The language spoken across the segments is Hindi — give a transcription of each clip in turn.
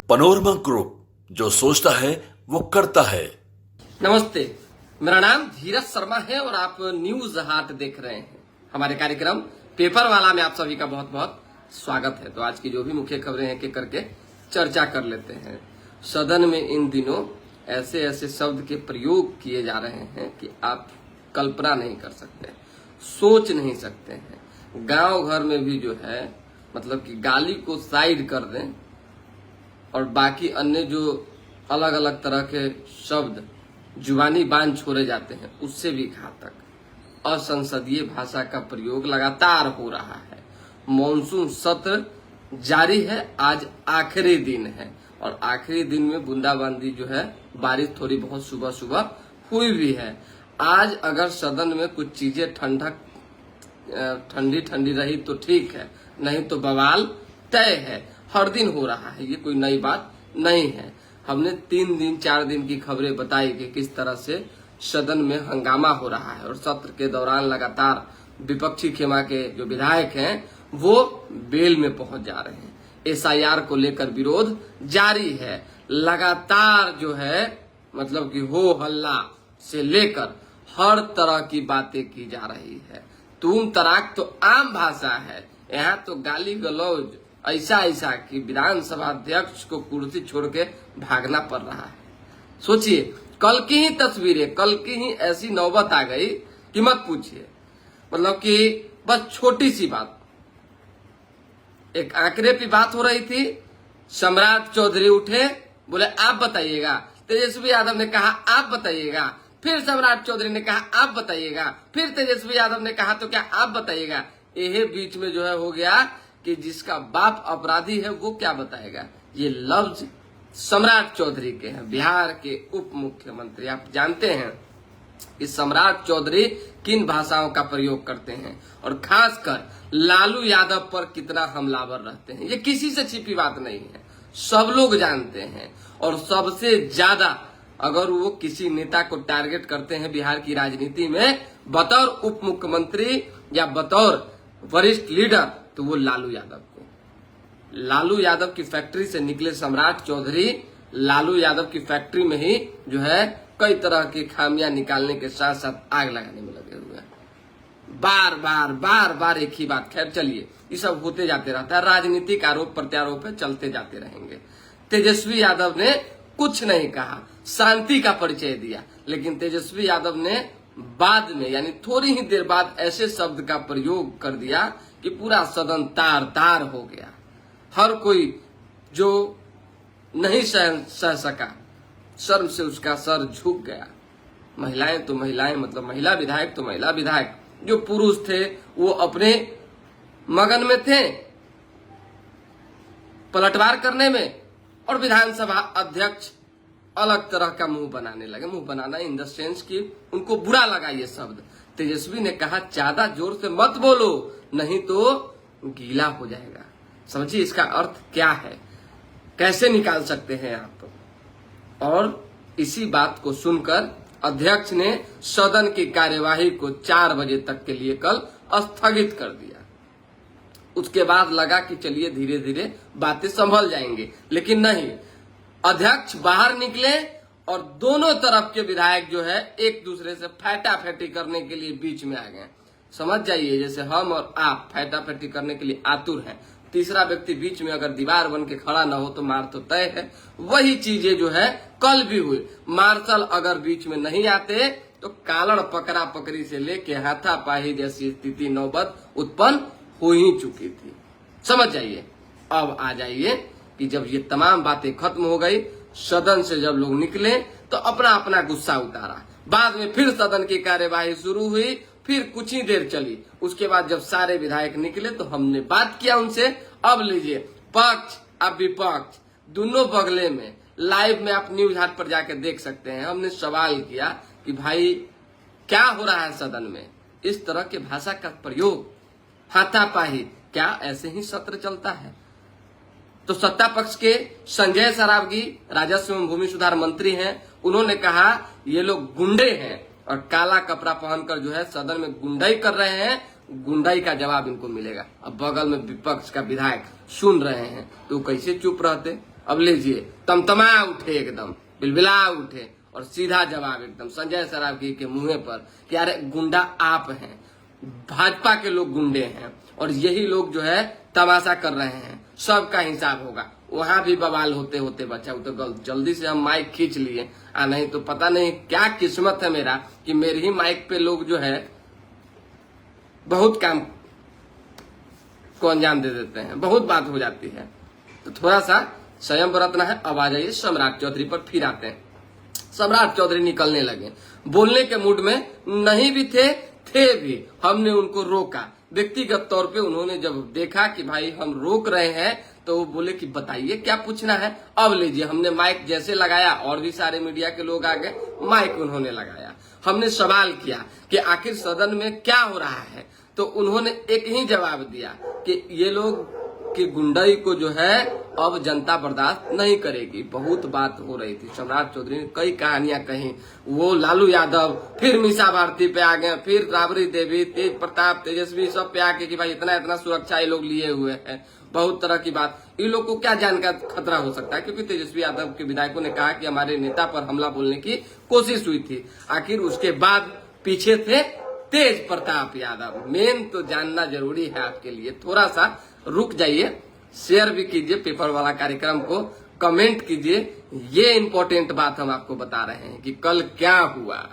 पनोरमा ग्रुप, जो सोचता है वो करता है। नमस्ते, मेरा नाम धीरज शर्मा है और आप न्यूज हाट देख रहे हैं। हमारे कार्यक्रम पेपर वाला में आप सभी का बहुत बहुत स्वागत है। तो आज की जो भी मुख्य खबरें हैं के करके चर्चा कर लेते हैं। सदन में इन दिनों ऐसे ऐसे शब्द के प्रयोग किए जा रहे हैं कि आप कल्पना नहीं कर सकते, सोच नहीं सकते हैं। गांव घर में भी जो है मतलब कि गाली को साइड कर दें और बाकी अन्य जो अलग अलग तरह के शब्द जुबानी बांध छोड़े जाते हैं उससे भी घातक असंसदीय भाषा का प्रयोग लगातार हो रहा है। मॉनसून सत्र जारी है, आज आखिरी दिन है और आखिरी दिन में बूंदाबांदी जो है बारिश थोड़ी बहुत सुबह सुबह हुई भी है। आज अगर सदन में कुछ चीजें ठंडी ठंडी रही तो ठीक है, नहीं तो बवाल तय है। हर दिन हो रहा है, ये कोई नई बात नहीं है। हमने 3 दिन 4 दिन की खबरें बताई कि किस तरह से सदन में हंगामा हो रहा है और सत्र के दौरान लगातार विपक्षी खेमा के जो विधायक हैं वो बेल में पहुंच जा रहे हैं। एसआईआर को लेकर विरोध जारी है। लगातार जो है मतलब कि हो हल्ला से लेकर हर तरह की बातें की जा रही है। तुम तराक तो आम भाषा है, यहाँ तो गाली गलौज ऐसा कि विधानसभा अध्यक्ष को कुर्सी छोड़ के भागना पड़ रहा है। सोचिए, कल की ही तस्वीरें, कल की ही ऐसी नौबत आ गई कि मत पूछिए। मतलब कि बस छोटी सी बात, एक आंकड़े की बात हो रही थी, सम्राट चौधरी उठे, बोले आप बताइएगा। तेजस्वी यादव ने कहा आप बताइएगा, फिर सम्राट चौधरी ने कहा आप बताइएगा, फिर तेजस्वी यादव ने कहा तो क्या आप बताइएगा। यह बीच में जो है हो गया कि जिसका बाप अपराधी है वो क्या बताएगा। ये लफ्ज सम्राट चौधरी के हैं, बिहार के उप मुख्यमंत्री। आप जानते हैं कि सम्राट चौधरी किन भाषाओं का प्रयोग करते हैं और खासकर लालू यादव पर कितना हमलावर रहते हैं। ये किसी से छिपी बात नहीं है, सब लोग जानते हैं। और सबसे ज्यादा अगर वो किसी नेता को टारगेट करते हैं बिहार की राजनीति में बतौर उप मुख्यमंत्री या बतौर वरिष्ठ लीडर, तो वो लालू यादव को। लालू यादव की फैक्ट्री से निकले सम्राट चौधरी लालू यादव की फैक्ट्री में ही जो है कई तरह की खामियां निकालने के साथ साथ आग लगाने में लगे हुए हैं। बार बार एक ही बात। खैर चलिए, ये सब होते जाते रहता है, राजनीतिक आरोप प्रत्यारोप चलते जाते रहेंगे। तेजस्वी यादव ने कुछ नहीं कहा, शांति का परिचय दिया, लेकिन तेजस्वी यादव ने बाद में यानी थोड़ी ही देर बाद ऐसे शब्द का प्रयोग कर दिया कि पूरा सदन तार तार हो गया। हर कोई जो नहीं सह सका, शर्म से उसका सर झुक गया। महिलाएं तो महिलाएं, मतलब महिला विधायक तो महिला विधायक, जो पुरुष थे वो अपने मगन में थे पलटवार करने में, और विधानसभा अध्यक्ष अलग तरह का मुंह बनाने लगे। मुंह बनाना इन द सेंस कि उनको बुरा लगा ये शब्द। तेजस्वी ने कहा ज्यादा जोर से मत बोलो नहीं तो गीला हो जाएगा। समझिए इसका अर्थ क्या है, कैसे निकाल सकते हैं आप। और इसी बात को सुनकर अध्यक्ष ने सदन की कार्यवाही को 4 बजे तक के लिए कल स्थगित कर दिया। उसके बाद लगा कि चलिए धीरे धीरे बातें संभल जाएंगे, लेकिन नहीं। अध्यक्ष बाहर निकले और दोनों तरफ के विधायक जो है एक दूसरे से फैटाफैटी करने के लिए बीच में आ गए। समझ जाइए, जैसे हम और आप फैटाफैटी करने के लिए आतुर हैं, तीसरा व्यक्ति बीच में अगर दीवार बन के खड़ा ना हो तो मार तो तय है। वही चीजें जो है कल भी हुई। मार्शल अगर बीच में नहीं आते तो कालड़ पकड़ा पकड़ी से लेके हाथापाई जैसी स्थिति नौबत उत्पन्न हो ही चुकी थी। समझ जाइए। अब आ जाइए कि जब ये तमाम बातें खत्म हो गई, सदन से जब लोग निकले तो अपना अपना गुस्सा उतारा। बाद में फिर सदन की कार्यवाही शुरू हुई, फिर कुछ ही देर चली। उसके बाद जब सारे विधायक निकले तो हमने बात किया उनसे। अब लीजिए, पक्ष अब विपक्ष दोनों बगले में लाइव में आप न्यूज हाट पर जाकर देख सकते हैं। हमने सवाल किया कि भाई क्या हो रहा है सदन में, इस तरह के भाषा का प्रयोग, हाथापाई, क्या ऐसे ही सत्र चलता है? तो सत्ता पक्ष के संजय सरावगी राजस्व एवं भूमि सुधार मंत्री हैं, उन्होंने कहा ये लोग गुंडे हैं और काला कपड़ा पहनकर जो है सदन में गुंडाई कर रहे हैं, गुंडाई का जवाब इनको मिलेगा। अब बगल में विपक्ष का विधायक सुन रहे हैं तो कैसे चुप रहते? अब लीजिए, तमतमा उठे, एकदम बिलबिला उठे और सीधा जवाब एकदम संजय सरावगी के मुंह पर कि अरे गुंडा आप हैं, भाजपा के लोग गुंडे हैं और यही लोग जो है तमाशा कर रहे हैं, सबका हिसाब होगा। वहां भी बवाल होते होते बचा, वो तो जल्दी से हम माइक खींच लिए, नहीं तो पता नहीं क्या किस्मत है मेरा कि मेरी ही माइक पे लोग जो है बहुत काम को अंजाम दे देते हैं, बहुत बात हो जाती है, तो थोड़ा सा संयम बरतना है। अब आ जाइए सम्राट चौधरी पर, फिर आते हैं। सम्राट चौधरी निकलने लगे, बोलने के मूड में नहीं भी थे भी, हमने उनको रोका व्यक्तिगत तौर पे। उन्होंने जब देखा कि भाई हम रोक रहे हैं तो वो बोले कि बताइए क्या पूछना है। अब लीजिए, हमने माइक जैसे लगाया और भी सारे मीडिया के लोग आ गए, माइक उन्होंने लगाया, हमने सवाल किया कि आखिर सदन में क्या हो रहा है, तो उन्होंने एक ही जवाब दिया कि ये लोग की गुंडाई को जो है अब जनता बर्दाश्त नहीं करेगी। बहुत बात हो रही थी, सम्राट चौधरी ने कई कहानियां कही, वो लालू यादव, फिर मीसा भारती पे आ गए, फिर राबड़ी देवी, तेज प्रताप, तेजस्वी, सब पे आके कि भाई इतना इतना सुरक्षा ये लोग लिए हुए हैं, बहुत तरह की बात। इन लोग को क्या जान का खतरा हो सकता है, क्योंकि तेजस्वी यादव के विधायकों ने कहा कि हमारे नेता पर हमला बोलने की कोशिश हुई थी। आखिर उसके बाद पीछे थे तेज प्रताप यादव। मेन तो जानना जरूरी है आपके लिए, थोड़ा सा रुक जाइए, शेयर भी कीजिए पेपर वाला कार्यक्रम को, कमेंट कीजिए। ये इंपॉर्टेंट बात हम आपको बता रहे हैं कि कल क्या हुआ।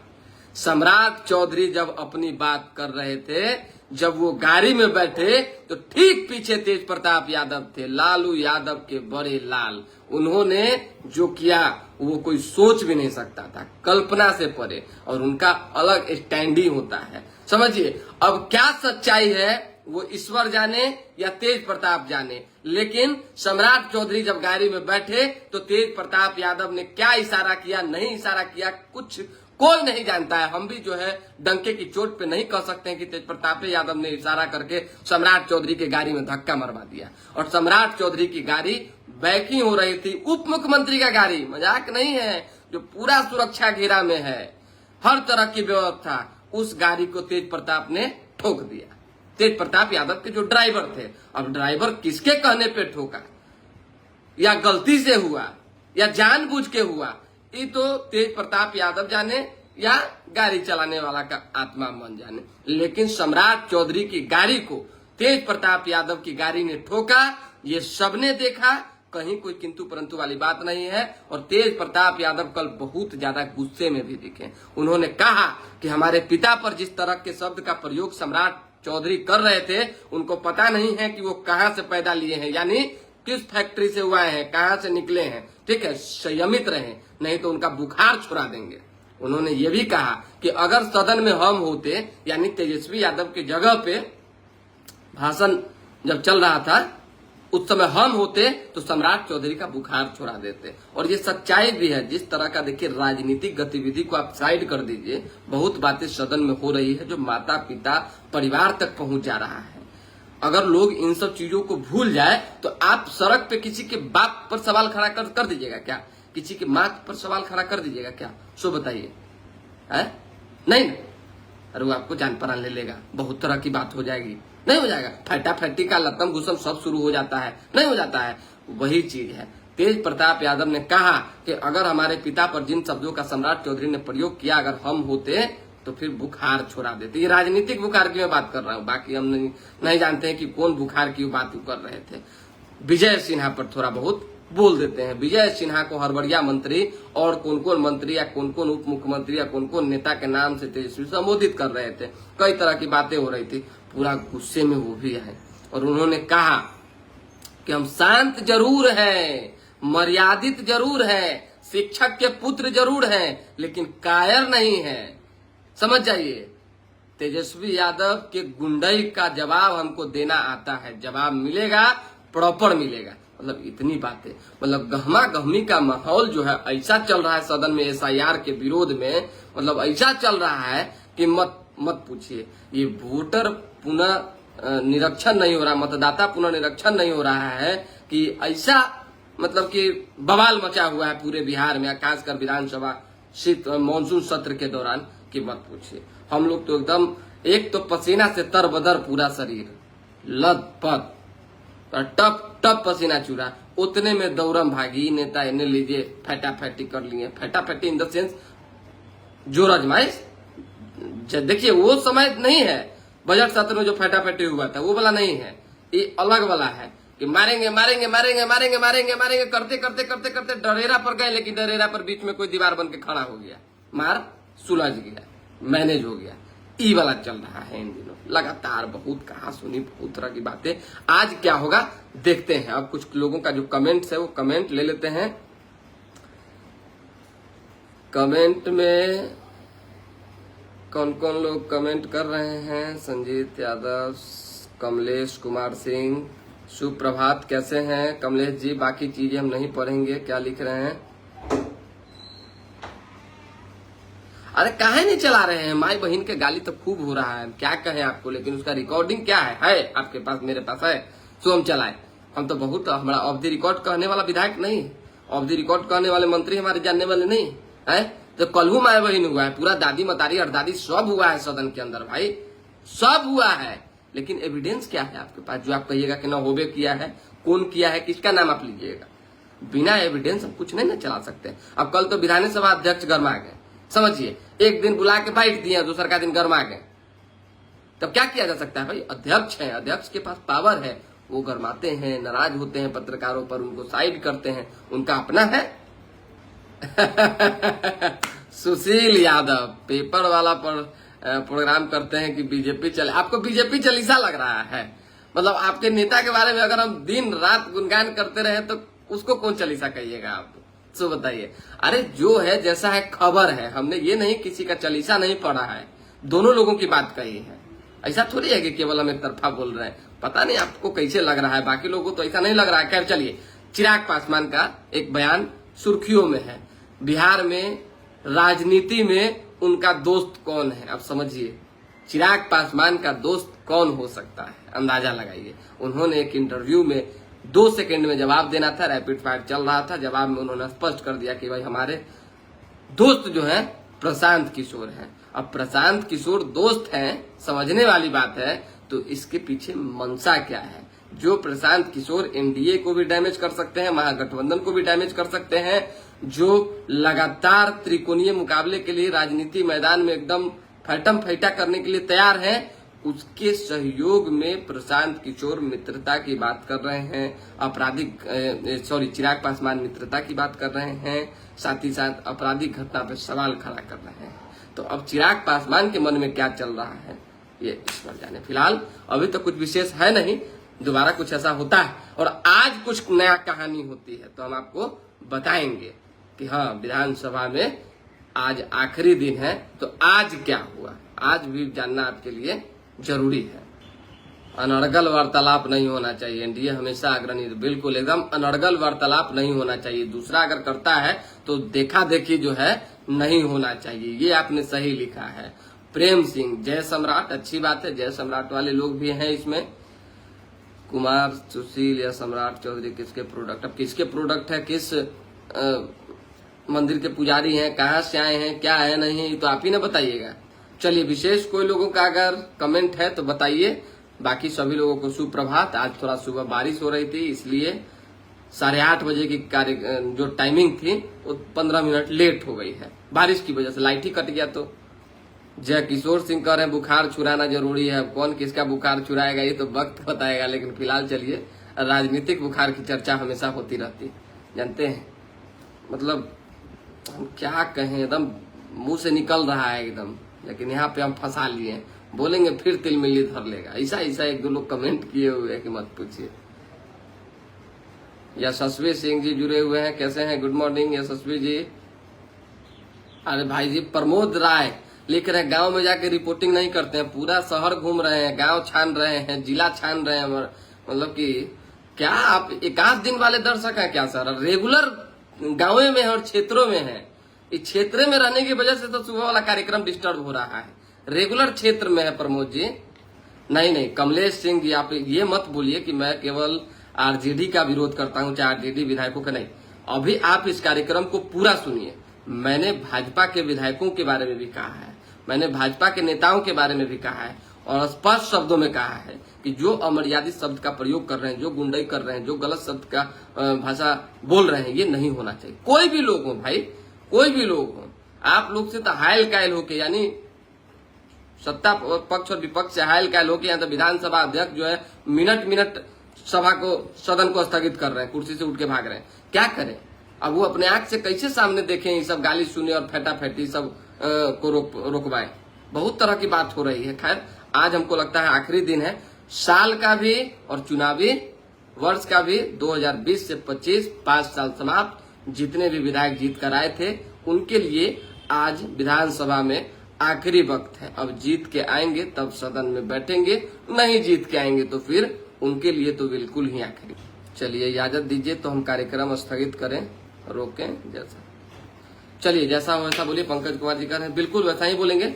सम्राट चौधरी जब अपनी बात कर रहे थे, जब वो गाड़ी में बैठे तो ठीक पीछे तेज प्रताप यादव थे, लालू यादव के बड़े लाल। उन्होंने जो किया वो कोई सोच भी नहीं सकता था, कल्पना से परे, और उनका अलग स्टैंडिंग होता है, समझिए। अब क्या सच्चाई है वो ईश्वर जाने या तेज प्रताप जाने, लेकिन सम्राट चौधरी जब गाड़ी में बैठे तो तेज प्रताप यादव ने क्या इशारा किया, नहीं इशारा किया, कुछ कोई नहीं जानता है। हम भी जो है डंके की चोट पे नहीं कह सकते हैं कि तेज प्रताप यादव ने इशारा करके सम्राट चौधरी की गाड़ी में धक्का मरवा दिया। और सम्राट चौधरी की गाड़ी बैकिंग हो रही थी, उप मुख्यमंत्री का गाड़ी, मजाक नहीं है, जो पूरा सुरक्षा घेरा में है, हर तरह की व्यवस्था, उस गाड़ी को तेज प्रताप ने ठोक दिया। तेज प्रताप यादव के जो ड्राइवर थे, अब ड्राइवर किसके कहने पे ठोका, या गलती से हुआ या जानबूझ के हुआ, ये तो तेज प्रताप यादव जाने या गाड़ी चलाने वाला का आत्मा मन जाने। लेकिन सम्राट चौधरी की गाड़ी को तेज प्रताप यादव की गाड़ी ने ठोका, ये सबने देखा, कहीं कोई किंतु परंतु वाली बात नहीं है। और तेज प्रताप यादव कल बहुत ज्यादा गुस्से में भी दिखे। उन्होंने कहा कि हमारे पिता पर जिस तरह के शब्द का प्रयोग सम्राट चौधरी कर रहे थे, उनको पता नहीं है कि वो कहां से पैदा लिए हैं, यानी किस फैक्ट्री से हुए हैं, कहां से निकले हैं। ठीक है, संयमित रहें, नहीं तो उनका बुखार छुड़ा देंगे। उन्होंने ये भी कहा कि अगर सदन में हम होते, यानी तेजस्वी यादव की जगह पे भाषण जब चल रहा था उस समय हम होते तो सम्राट चौधरी का बुखार छुड़ा देते। और ये सच्चाई भी है। जिस तरह का देखिए राजनीतिक गतिविधि को आप साइड कर दीजिए, बहुत बातें सदन में हो रही है जो माता पिता परिवार तक पहुंच जा रहा है। अगर लोग इन सब चीजों को भूल जाए तो आप सड़क पे किसी के बाप पर सवाल खड़ा कर दीजिएगा क्या, किसी की माँ पर सवाल खड़ा कर दीजिएगा क्या, सो बताइए, है नहीं ना? अरे वो आपको जान परान ले लेगा, बहुत तरह की बात हो जाएगी, नहीं हो जाएगा, फटा फटी का लतम घुसम सब शुरू हो जाता है, नहीं हो जाता है। वही चीज है। तेज प्रताप यादव ने कहा कि अगर हमारे पिता पर जिन शब्दों का सम्राट चौधरी ने प्रयोग किया, अगर हम होते तो फिर बुखार छोड़ा देते। ये राजनीतिक बुखार की मैं बात कर रहा हूँ, बाकी हम नहीं जानते हैं कि कौन बुखार की बात कर रहे थे। विजय सिन्हा पर थोड़ा बहुत बोल देते हैं। विजय सिन्हा को हड़बड़िया मंत्री और कौन कौन मंत्री या कौन कौन उप मुख्यमंत्री या कौन कौन नेता के नाम से तेजस्वी संबोधित कर रहे थे, कई तरह की बातें हो रही थी, पूरा गुस्से में वो भी है। और उन्होंने कहा कि हम शांत जरूर हैं, मर्यादित जरूर हैं, शिक्षक के पुत्र जरूर हैं, लेकिन कायर नहीं है। समझ जाइए, तेजस्वी यादव के गुंडई का जवाब हमको देना आता है, जवाब मिलेगा, प्रॉपर मिलेगा। मतलब इतनी बातें, मतलब गहमा गहमी का माहौल जो है ऐसा चल रहा है सदन में SIR के विरोध में, मतलब ऐसा चल रहा है कि मत पूछिए। ये वोटर पुनः निरीक्षण नहीं हो रहा, मतदाता पुनः निरीक्षण नहीं हो रहा है कि ऐसा मतलब कि बवाल मचा हुआ है पूरे बिहार में, खासकर विधानसभा मानसून सत्र के दौरान, कि मत पूछिए। हम लोग तो एकदम, एक तो पसीना से तरबदर पूरा शरीर, लथपथ, और टप टप पसीना चूरा, उतने में दौड़म भागी नेता इन्हें लीजिए फटाफटी कर लिए। फटाफटी इन द सेंस जोर आजमाइश। देखिए वो समय नहीं है बजट सत्र में जो फटाफटी हुआ था, वो वाला नहीं है, ये अलग वाला है कि मारेंगे मारेंगे मारेंगे मारेंगे मारेंगे मारेंगे करते करते करते करते डरेरा पर गए, लेकिन डरेरा पर बीच में कोई दीवार बन के खड़ा हो गया, मार सुलझ गया, मैनेज हो गया। ई वाला चल रहा है इन दिनों लगातार। बहुत कहा सुनी, बहुत तरह की बातें। आज क्या होगा देखते हैं। अब कुछ लोगों का जो कमेंट्स है वो कमेंट ले लेते हैं। कमेंट में कौन कौन लोग कमेंट कर रहे हैं? संजीत यादव, कमलेश कुमार सिंह, सुप्रभात, कैसे हैं कमलेश जी? बाकी चीजें हम नहीं पढ़ेंगे, क्या लिख रहे हैं? अरे काहे नहीं चला रहे हैं? माई बहन के गाली तो खूब हो रहा है, क्या कहें आपको, लेकिन उसका रिकॉर्डिंग क्या है आपके पास, मेरे पास है, सो हम चलाए। हम तो बहुत, हमारा ऑफ द रिकॉर्ड कहने वाला विधायक नहीं है, ऑफ द रिकॉर्ड कहने वाले मंत्री हमारे जानने वाले नहीं है। तो कलहू माए बहन हुआ है, पूरा दादी मतारी अड़दादी सब हुआ है सदन के अंदर, भाई सब हुआ है। लेकिन एविडेंस क्या है आपके पास जो आप कहिएगा कि ना होबे किया है, कौन किया है, किसका नाम आप लीजिएगा? बिना एविडेंस हम कुछ नहीं ना चला सकते। अब कल तो विधानसभा अध्यक्ष गरमा गए, समझिए, एक दिन बुला के बैठ दिए, दूसरा का दिन गरमा गए, तब क्या किया जा सकता है भाई? अध्यक्ष है, अध्यक्ष के पास पावर है, वो गरमाते हैं, नाराज होते हैं पत्रकारों पर, उनको साइड करते हैं, उनका अपना है। सुशील यादव पेपर वाला पर प्रोग्राम करते हैं कि बीजेपी चले। आपको बीजेपी चालीसा लग रहा है? मतलब आपके नेता के बारे में अगर हम दिन रात गुणगान करते रहे तो उसको कौन चालीसा कहिएगा आप? सो बताइए। अरे जो है जैसा है खबर है, हमने ये नहीं किसी का चालीसा नहीं पढ़ा है, दोनों लोगों की बात कही है। ऐसा थोड़ी है कि केवल हम एक तरफा बोल रहे हैं। पता नहीं आपको कैसे लग रहा है, बाकी लोगों को तो ऐसा नहीं लग रहा है। खैर चलिए, चिराग पासवान का एक बयान सुर्खियों में है। बिहार में राजनीति में उनका दोस्त कौन है? अब समझिए, चिराग पासवान का दोस्त कौन हो सकता है, अंदाजा लगाइए। उन्होंने एक इंटरव्यू में 2 सेकंड में जवाब देना था, रैपिड फायर चल रहा था, जवाब में उन्होंने स्पष्ट कर दिया कि भाई हमारे दोस्त जो है प्रशांत किशोर हैं। अब प्रशांत किशोर दोस्त हैं, समझने वाली बात है, तो इसके पीछे मंशा क्या है? जो प्रशांत किशोर एनडीए को भी डैमेज कर सकते हैं, महागठबंधन को भी डैमेज कर सकते हैं, जो लगातार त्रिकोणीय मुकाबले के लिए राजनीति मैदान में एकदम फैटम फैटा करने के लिए तैयार हैं, उसके सहयोग में प्रशांत किशोर मित्रता की बात कर रहे हैं। चिराग पासवान मित्रता की बात कर रहे हैं, साथ ही साथ आपराधिक घटना पे सवाल खड़ा कर रहे हैं। तो अब चिराग पासवान के मन में क्या चल रहा है ये इस पर जाने। फिलहाल अभी तो कुछ विशेष है नहीं, दोबारा कुछ ऐसा होता है और आज कुछ नया कहानी होती है तो हम आपको बताएंगे कि हाँ, विधानसभा में आज आखिरी दिन है, तो आज क्या हुआ, आज भी जानना आपके लिए जरूरी है। अनर्गल वार्तालाप नहीं होना चाहिए, एनडीए हमेशा अग्रणी, बिल्कुल एकदम अनर्गल वार्तालाप नहीं होना चाहिए। दूसरा अगर करता है तो देखा देखी जो है नहीं होना चाहिए, ये आपने सही लिखा है। प्रेम सिंह, जय सम्राट, अच्छी बात है, जय सम्राट वाले लोग भी हैं इसमें। कुमार, सुशील या सम्राट चौधरी किसके प्रोडक्ट? अब किसके प्रोडक्ट है, किस मंदिर के पुजारी हैं, कहाँ से आए हैं, क्या है नहीं, तो आप ही ना बताइएगा। चलिए, विशेष कोई लोगों का अगर कमेंट है तो बताइए। बाकी सभी लोगों को सुप्रभात। आज थोड़ा सुबह बारिश हो रही थी, इसलिए 8:30 बजे की कार्य जो टाइमिंग थी वो 15 मिनट लेट हो गई है, बारिश की वजह से लाइट ही कट गया। तो जय किशोर सिंह कह रहे हैं बुखार छुड़ाना जरूरी है। कौन किसका बुखार छुड़ाएगा ये तो वक्त बताएगा, लेकिन फिलहाल चलिए, राजनीतिक बुखार की चर्चा हमेशा होती रहती है, जानते हैं, मतलब हम क्या कहें, एकदम मुंह से निकल रहा है एकदम, लेकिन यहाँ पे हम फंसा लिए, बोलेंगे फिर तिलमिली धर लेगा। ऐसा ऐसा एक दो लोग कमेंट किए हुए हैं कि मत पूछिए। यशस्वी सिंह जी जुड़े हुए हैं, कैसे हैं? गुड मॉर्निंग यशस्वी जी। अरे भाई जी, प्रमोद राय लिख रहे हैं गांव में जाके रिपोर्टिंग नहीं करते हैं, पूरा शहर घूम रहे हैं, गांव छान रहे हैं, जिला छान रहे हैं। मतलब कि क्या आप एकाध दिन वाले दर्शक हैं क्या सर? रेगुलर गाँव में है और क्षेत्रों में है। इस क्षेत्र में रहने की वजह से तो सुबह वाला कार्यक्रम डिस्टर्ब हो रहा है। रेगुलर क्षेत्र में है प्रमोद जी। नहीं, कमलेश सिंह जी, आप ये मत बोलिए कि मैं केवल आरजेडी का विरोध करता हूं, चाहे आरजेडी विधायकों का नहीं। अभी आप इस कार्यक्रम को पूरा सुनिए। मैंने भाजपा के विधायकों के बारे में भी कहा है, मैंने भाजपा के नेताओं के बारे में भी कहा है और स्पष्ट शब्दों में कहा है कि जो अमर्यादित शब्द का प्रयोग कर रहे हैं, जो गुंडाई कर रहे हैं, जो गलत शब्द का भाषा बोल रहे हैं, ये नहीं होना चाहिए। कोई भी लोग हो भाई, कोई भी लोग हो, आप लोग से तो हायल कायल होके, यानी सत्ता पक्ष और विपक्ष से हायल कायल होके यहाँ तो विधानसभा अध्यक्ष जो है मिनट मिनट सभा को, सदन को स्थगित कर रहे हैं, कुर्सी से उठ के भाग रहे हैं। क्या करें अब? वो अपने आंख से कैसे सामने देखें ये सब गाली सुने और फेटाफेटी सब को रोकवाए? बहुत तरह की बात हो रही है। खैर, आज हमको लगता है आखिरी दिन है साल का भी और चुनावी वर्ष का भी। 2020 से 25 5 साल समाप्त। जितने भी विधायक जीत कर आए थे उनके लिए आज विधानसभा में आखिरी वक्त है। अब जीत के आएंगे तब सदन में बैठेंगे, नहीं जीत के आएंगे तो फिर उनके लिए तो बिल्कुल ही आखिरी। चलिए इजाजत दीजिए तो हम कार्यक्रम स्थगित करें, रोकें जैसा। चलिए जैसा हो वैसा बोलिए। पंकज कुमार जी कह रहे हैं बिल्कुल वैसा ही बोलेंगे।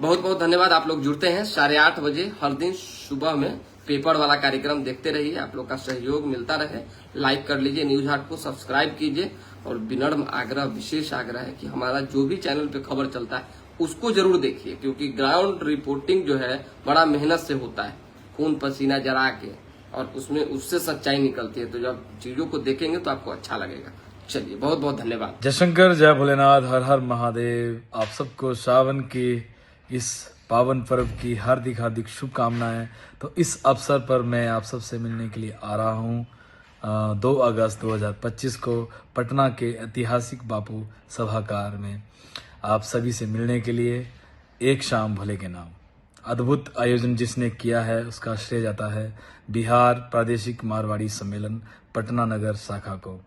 बहुत बहुत धन्यवाद। आप लोग जुड़ते हैं 8:30 बजे हर दिन सुबह में पेपर वाला कार्यक्रम देखते रहिए। आप लोग का सहयोग मिलता रहे। लाइक कर लीजिए, न्यूज हाट को सब्सक्राइब कीजिए और विनम्र आग्रह, विशेष आग्रह है कि हमारा जो भी चैनल पे खबर चलता है उसको जरूर देखिए, क्योंकि ग्राउंड रिपोर्टिंग जो है बड़ा मेहनत से होता है, खून पसीना जरा के, और उसमें उससे सच्चाई निकलती है। तो जब चीजों को देखेंगे तो आपको अच्छा लगेगा। चलिए बहुत बहुत धन्यवाद। जय शंकर, जय भोलेनाथ, हर हर महादेव। आप सबको सावन की इस पावन पर्व की हार्दिक हार्दिक शुभकामनाएं। तो इस अवसर पर मैं आप सबसे मिलने के लिए आ रहा हूं 2 अगस्त 2025 को पटना के ऐतिहासिक बापू सभागार में आप सभी से मिलने के लिए। एक शाम भोले के नाम अद्भुत आयोजन जिसने किया है उसका श्रेय जाता है बिहार प्रादेशिक मारवाड़ी सम्मेलन पटना नगर शाखा को।